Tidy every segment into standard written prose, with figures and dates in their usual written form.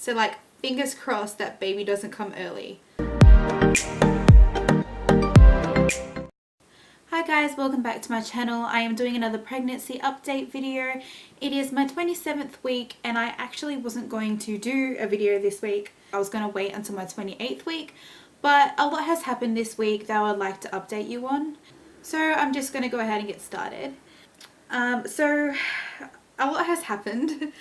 So like, fingers crossed that baby doesn't come early. Hi guys, welcome back to my channel. I am doing another pregnancy update video. It is my 27th week and I actually wasn't going to do a video this week. I was going to wait until my 28th week, but a lot has happened this week that I would like to update you on. So I'm just going to go ahead and get started. So a lot has happened.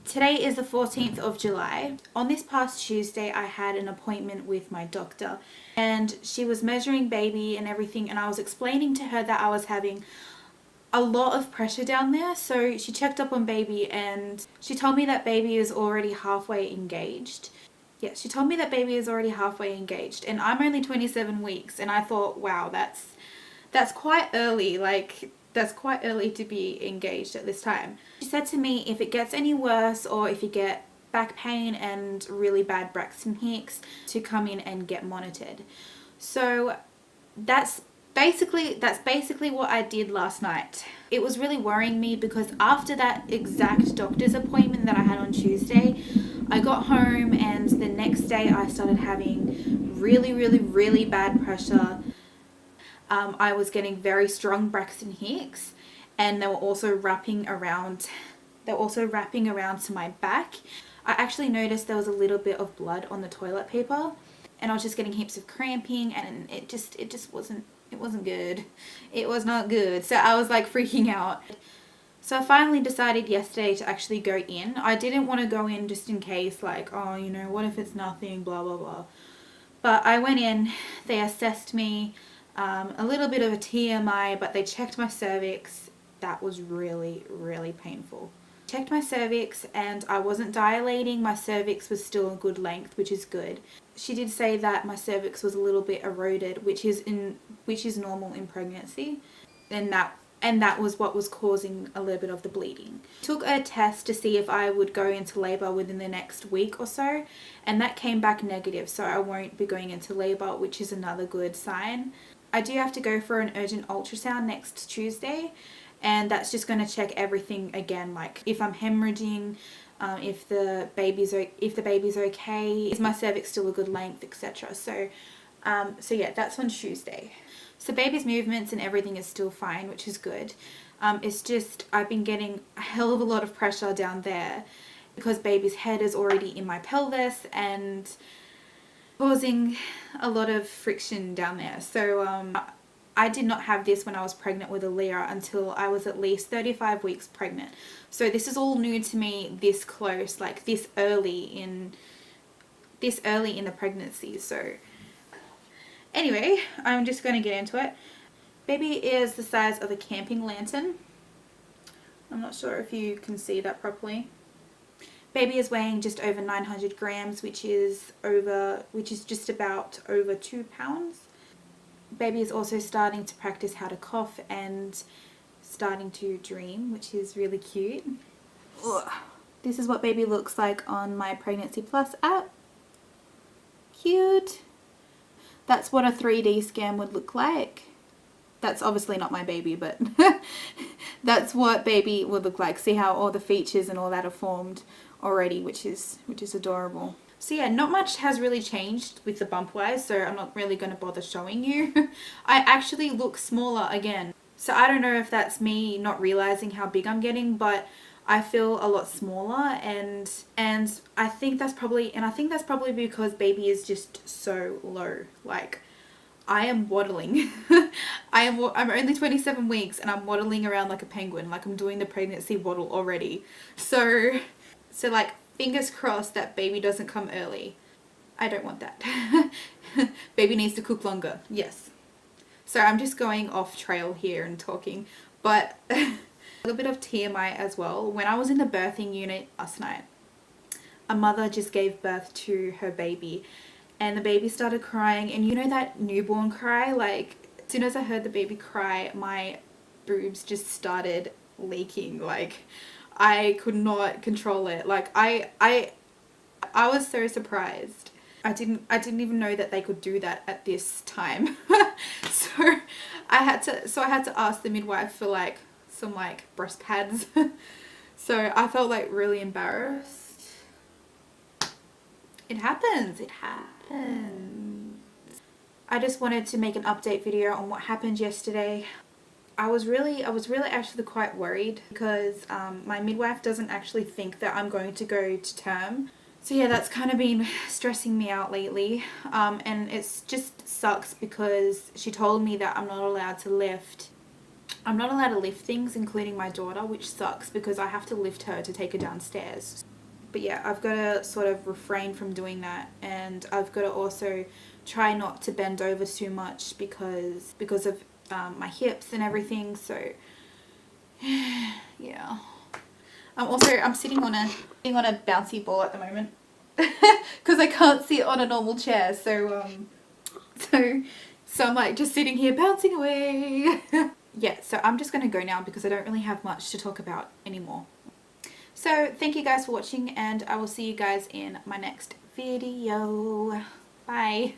Today is the 14th of July. On this past Tuesday, I had an appointment with my doctor and she was measuring baby and everything, and I was explaining to her that I was having a lot of pressure down there. So she checked up on baby and she told me that baby is already halfway engaged. Yeah, she told me that baby is already halfway engaged and I'm only 27 weeks, and I thought, wow, that's quite early. Like, that's quite early to be engaged at this time. She said to me, if it gets any worse or if you get back pain and really bad Braxton Hicks, to come in and get monitored. So that's basically what I did last night. It was really worrying me because after that exact doctor's appointment that I had on Tuesday, I got home and the next day I started having really bad pressure. I was getting very strong Braxton Hicks, and they were also wrapping around to my back. I actually noticed there was a little bit of blood on the toilet paper, and I was just getting heaps of cramping, and it just wasn't good. It was not good. So I was like freaking out. So I finally decided yesterday to actually go in. I didn't want to go in just in case, like, oh, you know, what if it's nothing, blah blah blah. But I went in, they assessed me, a little bit of a TMI, but they checked my cervix. That was really painful. Checked my cervix and I wasn't dilating. My cervix was still a good length, which is good. She did say that my cervix was a little bit eroded, which is normal in pregnancy, and that was what was causing a little bit of the bleeding. Took a test to see if I would go into labor within the next week or so, and that came back negative, so I won't be going into labor, which is another good sign. I do have to go for an urgent ultrasound next Tuesday, and that's just going to check everything again, like if I'm hemorrhaging, if the baby's okay, is my cervix still a good length, etc. So yeah, that's on Tuesday. So baby's movements and everything is still fine, which is good. It's just I've been getting a hell of a lot of pressure down there because baby's head is already in my pelvis and causing a lot of friction down there. So I did not have this when I was pregnant with Aaliyah until I was at least 35 weeks pregnant. So this is all new to me this close, like this early in the pregnancy. So anyway, I'm just going to get into it. Baby is the size of a camping lantern. I'm not sure if you can see that properly. Baby is weighing just over 900 grams, which is just about over 2 pounds. Baby is also starting to practice how to cough and starting to dream, which is really cute. Ugh. This is what baby looks like on my Pregnancy Plus app. Cute. That's what a 3D scan would look like. That's obviously not my baby, but that's what baby would look like. See how all the features and all that are formed already, which is adorable. So yeah, not much has really changed with the bump wise, so I'm not really going to bother showing you. I actually look smaller again. So I don't know if that's me not realizing how big I'm getting, but I feel a lot smaller, and I think that's probably because baby is just so low. Like, I am waddling. I'm only 27 weeks and I'm waddling around like a penguin. Like, I'm doing the pregnancy waddle already. So like, fingers crossed that baby doesn't come early. I don't want that. Baby needs to cook longer. Yes. So I'm just going off trail here and talking, but a little bit of TMI as well. When I was in the birthing unit last night, a mother just gave birth to her baby and the baby started crying, and you know that newborn cry, like as soon as I heard the baby cry, my boobs just started leaking. Like, I could not control it. Like, I was so surprised. I didn't even know that they could do that at this time. So I had to ask the midwife for like some like breast pads. So I felt like really embarrassed. It happens. It happens. I just wanted to make an update video on what happened yesterday. I was really actually quite worried because my midwife doesn't actually think that I'm going to go to term. So yeah, that's kind of been stressing me out lately, and it's just sucks because she told me that I'm not allowed to lift. I'm not allowed to lift things, including my daughter, which sucks because I have to lift her to take her downstairs. But yeah, I've got to sort of refrain from doing that, and I've got to also try not to bend over too much because of my hips and everything. So yeah. I'm sitting on a bouncy ball at the moment because I can't sit on a normal chair. So I'm like just sitting here bouncing away. Yeah, so I'm just gonna go now because I don't really have much to talk about anymore. So thank you guys for watching, and I will see you guys in my next video. Bye.